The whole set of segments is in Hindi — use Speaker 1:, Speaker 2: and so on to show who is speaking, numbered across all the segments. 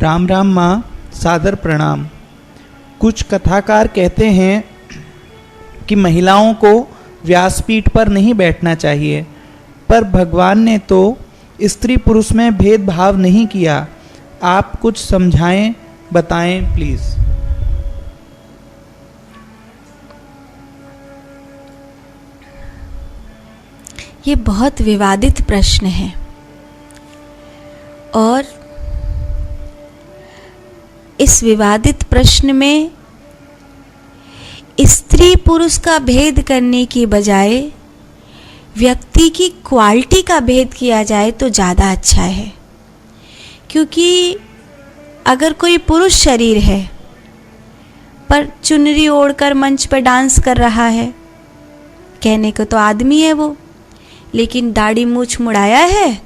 Speaker 1: राम राम माँ, सादर प्रणाम। कुछ कथाकार कहते हैं कि महिलाओं को व्यासपीठ पर नहीं बैठना चाहिए, पर भगवान ने तो स्त्री पुरुष में भेदभाव नहीं किया। आप कुछ समझाएं, बताएं प्लीज़।
Speaker 2: ये बहुत विवादित प्रश्न है और इस विवादित प्रश्न में स्त्री पुरुष का भेद करने की बजाय व्यक्ति की क्वालिटी का भेद किया जाए तो ज़्यादा अच्छा है। क्योंकि अगर कोई पुरुष शरीर है पर चुनरी ओढ़कर मंच पर डांस कर रहा है, कहने को तो आदमी है वो, लेकिन दाढ़ी मूछ मुड़ाया है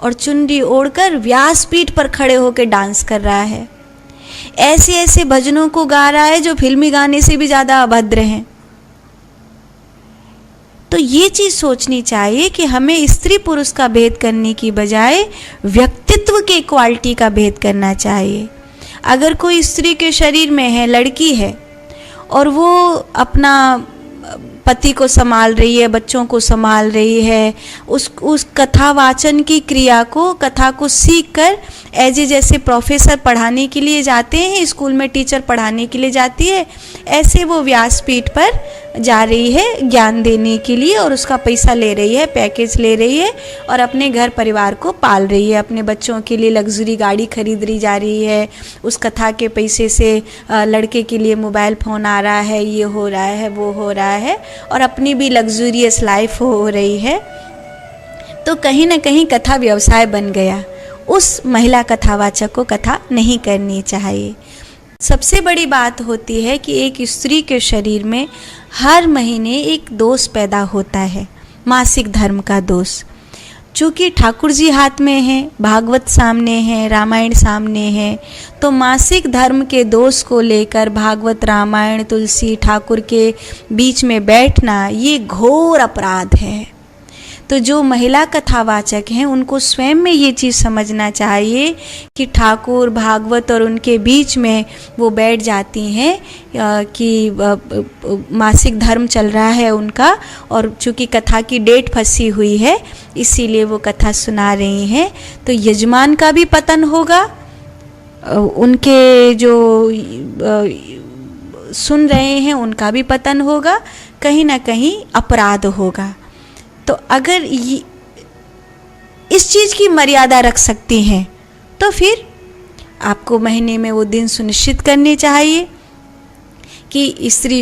Speaker 2: और चुनरी ओढ़कर व्यासपीठ पर खड़े होकर डांस कर रहा है। ऐसे ऐसे भजनों को गा रहा है जो फिल्मी गाने से भी ज़्यादा अभद्र हैं। तो ये चीज़ सोचनी चाहिए कि हमें स्त्री पुरुष का भेद करने की बजाय व्यक्तित्व के क्वालिटी का भेद करना चाहिए। अगर कोई स्त्री के शरीर में है, लड़की है, और वो अपना पति को संभाल रही है, बच्चों को संभाल रही है, उस कथा वाचन की क्रिया को, कथा को सीख कर जैसे प्रोफेसर पढ़ाने के लिए जाते हैं, स्कूल में टीचर पढ़ाने के लिए जाती है, ऐसे वो व्यासपीठ पर जा रही है ज्ञान देने के लिए और उसका पैसा ले रही है, पैकेज ले रही है और अपने घर परिवार को पाल रही है। अपने बच्चों के लिए लग्जरी गाड़ी खरीद रही जा रही है, उस कथा के पैसे से लड़के के लिए मोबाइल फ़ोन आ रहा है, ये हो रहा है, वो हो रहा है, और अपनी भी लग्जूरियस लाइफ हो रही है। तो कहीं ना कहीं कथा व्यवसाय बन गया। उस महिला कथावाचक को कथा नहीं करनी चाहिए। सबसे बड़ी बात होती है कि एक स्त्री के शरीर में हर महीने एक दोष पैदा होता है, मासिक धर्म का दोष। चूँकि ठाकुर जी हाथ में है, भागवत सामने है, रामायण सामने है, तो मासिक धर्म के दोष को लेकर भागवत, रामायण, तुलसी, ठाकुर के बीच में बैठना ये घोर अपराध है। तो जो महिला कथावाचक हैं उनको स्वयं में ये चीज़ समझना चाहिए कि ठाकुर, भागवत और उनके बीच में वो बैठ जाती हैं कि मासिक धर्म चल रहा है उनका, और चूँकि कथा की डेट फंसी हुई है इसीलिए वो कथा सुना रही हैं। तो यजमान का भी पतन होगा, उनके जो सुन रहे हैं उनका भी पतन होगा, कहीं ना कहीं अपराध होगा। तो अगर इस चीज़ की मर्यादा रख सकती हैं तो फिर आपको महीने में वो दिन सुनिश्चित करने चाहिए कि स्त्री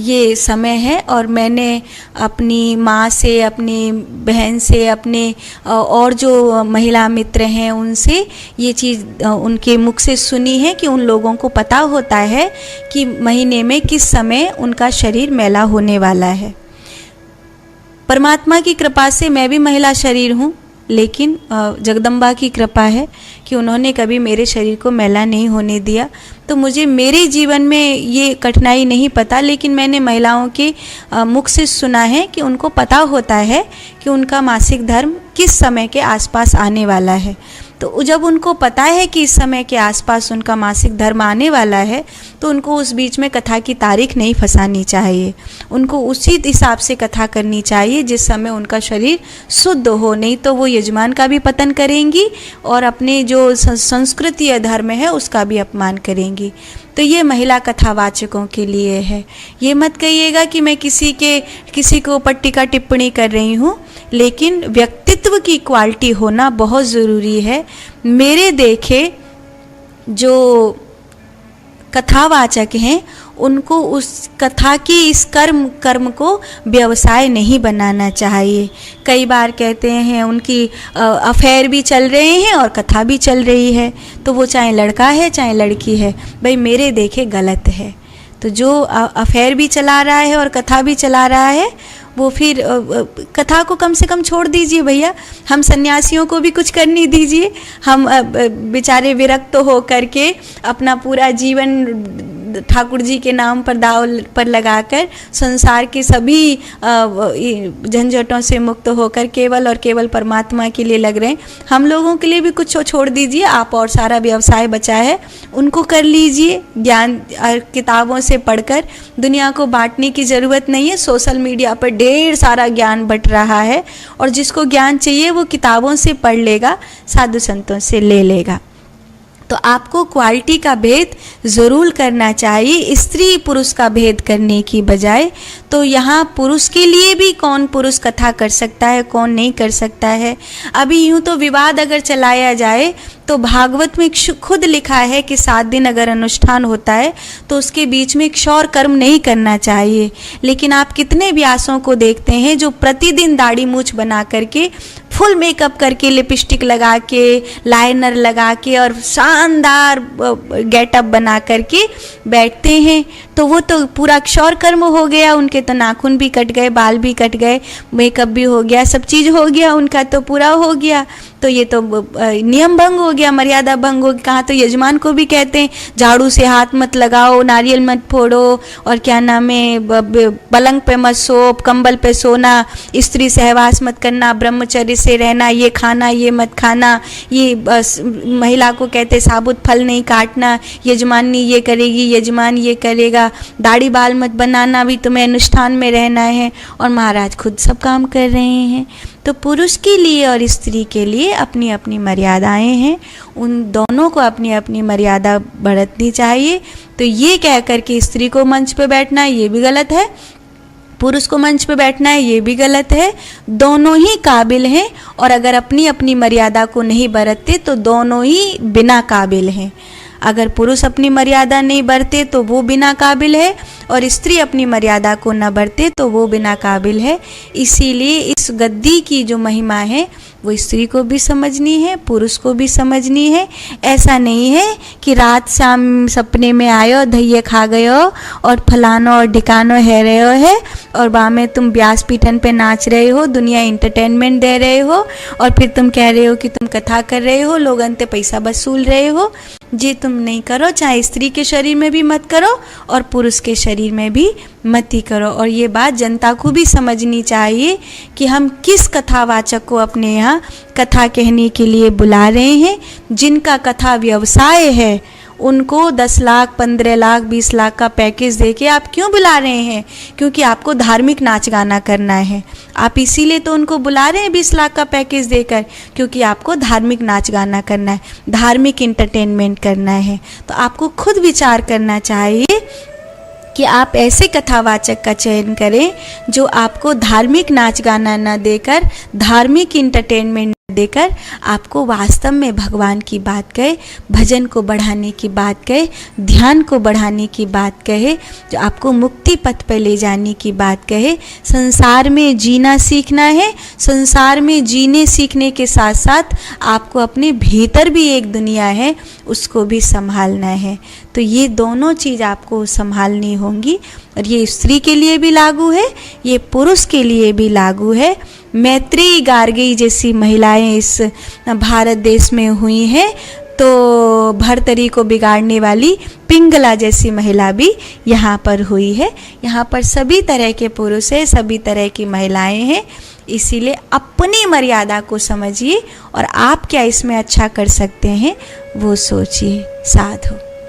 Speaker 2: ये समय है और मैंने अपनी माँ से, अपनी बहन से, अपने और जो महिला मित्र हैं उनसे ये चीज़ उनके मुख से सुनी है कि उन लोगों को पता होता है कि महीने में किस समय उनका शरीर मैला होने वाला है। परमात्मा की कृपा से मैं भी महिला शरीर हूँ, लेकिन जगदम्बा की कृपा है कि उन्होंने कभी मेरे शरीर को मैला नहीं होने दिया। तो मुझे मेरे जीवन में ये कठिनाई नहीं पता, लेकिन मैंने महिलाओं के मुख से सुना है कि उनको पता होता है कि उनका मासिक धर्म किस समय के आसपास आने वाला है। तो जब उनको पता है कि इस समय के आसपास उनका मासिक धर्म आने वाला है तो उनको उस बीच में कथा की तारीख नहीं फंसानी चाहिए। उनको उसी हिसाब से कथा करनी चाहिए जिस समय उनका शरीर शुद्ध हो, नहीं तो वो यजमान का भी पतन करेंगी और अपने जो संस्कृति या धर्म है उसका भी अपमान करेंगी। तो ये महिला कथावाचकों के लिए है। ये मत कहिएगा कि मैं किसी के ऊपर टीका टिप्पणी कर रही हूँ, लेकिन व्यक्तित्व की क्वालिटी होना बहुत ज़रूरी है। मेरे देखे जो कथावाचक हैं उनको उस कथा की इस कर्म को व्यवसाय नहीं बनाना चाहिए। कई बार कहते हैं उनकी अफेयर भी चल रहे हैं और कथा भी चल रही है, तो वो चाहे लड़का है चाहे लड़की है, भाई मेरे देखे गलत है। तो जो अफेयर भी चला रहा है और कथा भी चला रहा है वो फिर कथा को कम से कम छोड़ दीजिए भैया। हम सन्यासियों को भी कुछ करने दीजिए। हम बेचारे विरक्त हो करके अपना पूरा जीवन ठाकुर जी के नाम पर दाव पर लगाकर संसार के सभी झंझटों से मुक्त होकर केवल और केवल परमात्मा के लिए लग रहे हैं। हम लोगों के लिए भी कुछ छोड़ दीजिए, आप और सारा व्यवसाय बचा है उनको कर लीजिए। ज्ञान किताबों से पढ़कर दुनिया को बांटने की ज़रूरत नहीं है। सोशल मीडिया पर ढेर सारा ज्ञान बट रहा है और जिसको ज्ञान चाहिए वो किताबों से पढ़ लेगा, साधु संतों से ले लेगा। तो आपको क्वालिटी का भेद ज़रूर करना चाहिए, स्त्री पुरुष का भेद करने की बजाय। तो यहाँ पुरुष के लिए भी कौन पुरुष कथा कर सकता है, कौन नहीं कर सकता है। अभी यूँ तो विवाद अगर चलाया जाए तो भागवत में खुद लिखा है कि 7 दिन अगर अनुष्ठान होता है तो उसके बीच में क्षौर कर्म नहीं करना चाहिए। लेकिन आप कितने व्यासों को देखते हैं जो प्रतिदिन दाढ़ी मूछ बना करके, फुल मेकअप करके, लिपस्टिक लगा के, लाइनर लगा के और शानदार गेटअप बना करके बैठते हैं। तो वो तो पूरा क्षौर कर्म हो गया, उनके तो नाखून भी कट गए, बाल भी कट गए, मेकअप भी हो गया, सब चीज़ हो गया, उनका तो पूरा हो गया। तो ये तो नियम भंग हो गया, मर्यादा भंग हो गया। कहाँ तो यजमान को भी कहते हैं झाड़ू से हाथ मत लगाओ, नारियल मत फोड़ो, और क्या नाम है, पलंग पे मत सो, कंबल पे सोना, स्त्री सहवास मत करना, ब्रह्मचर्य से रहना, ये खाना ये मत खाना, ये महिला को कहते साबुत फल नहीं काटना, यजमानी ये करेगी, यजमान ये करेगा, दाढ़ी बाल मत बनाना, भी तुम्हें अनुष्ठान में रहना है। और महाराज खुद सब काम कर रहे हैं। तो पुरुष के लिए और स्त्री के लिए अपनी अपनी मर्यादाएं हैं, उन दोनों को अपनी अपनी मर्यादा बरतनी चाहिए। तो ये कह कर के स्त्री को मंच पे बैठना ये भी गलत है, पुरुष को मंच पे बैठना है ये भी गलत है। दोनों ही काबिल हैं, और अगर अपनी अपनी मर्यादा को नहीं बरतते तो दोनों ही बिना काबिल हैं। अगर पुरुष अपनी मर्यादा नहीं बरते तो वो बिना काबिल है, और स्त्री अपनी मर्यादा को न बरते तो वो बिना काबिल है। इसीलिए इस गद्दी की जो महिमा है वो स्त्री को भी समझनी है, पुरुष को भी समझनी है। ऐसा नहीं है कि रात शाम सपने में आयो, धैये खा गयो और फलानो और ढिकानो है रहे हो है, और बाद में तुम व्यास पीठन पे नाच रहे हो, दुनिया इंटरटेनमेंट दे रहे हो, और फिर तुम कह रहे हो कि तुम कथा कर रहे हो, लोग अंत पैसा वसूल रहे हो। जी तुम नहीं करो, चाहे स्त्री के शरीर में भी मत करो और पुरुष के शरीर में भी मत ही करो। और ये बात जनता को भी समझनी चाहिए कि हम किस कथावाचक को अपने यहाँ कथा कहने के लिए बुला रहे हैं। जिनका कथा व्यवसाय है उनको 10 लाख, 15 लाख, 20 लाख का पैकेज देके आप क्यों बुला रहे हैं? क्योंकि आपको धार्मिक नाच गाना करना है। आप इसीलिए तो उनको बुला रहे हैं 20 लाख का पैकेज देकर, क्योंकि आपको धार्मिक नाच गाना करना है, धार्मिक इंटरटेनमेंट करना है। तो आपको खुद विचार करना चाहिए कि आप ऐसे कथावाचक का चयन करें जो आपको धार्मिक नाच गाना न देकर, धार्मिक इंटरटेनमेंट देकर आपको वास्तव में भगवान की बात कहे, भजन को बढ़ाने की बात कहे, ध्यान को बढ़ाने की बात कहे, जो आपको मुक्ति पथ पर ले जाने की बात कहे। संसार में जीना सीखना है, संसार में जीने सीखने के साथ साथ आपको अपने भीतर भी एक दुनिया है उसको भी संभालना है। तो ये दोनों चीज़ आपको संभालनी होंगी, और ये स्त्री के लिए भी लागू है, ये पुरुष के लिए भी लागू है। मैत्री गार्गी जैसी महिलाएं इस भारत देश में हुई हैं, तो भरतरी को बिगाड़ने वाली पिंगला जैसी महिला भी यहाँ पर हुई है। यहाँ पर सभी तरह के पुरुष हैं, सभी तरह की महिलाएं हैं। इसीलिए अपनी मर्यादा को समझिए और आप क्या इसमें अच्छा कर सकते हैं वो सोचिए। साधु।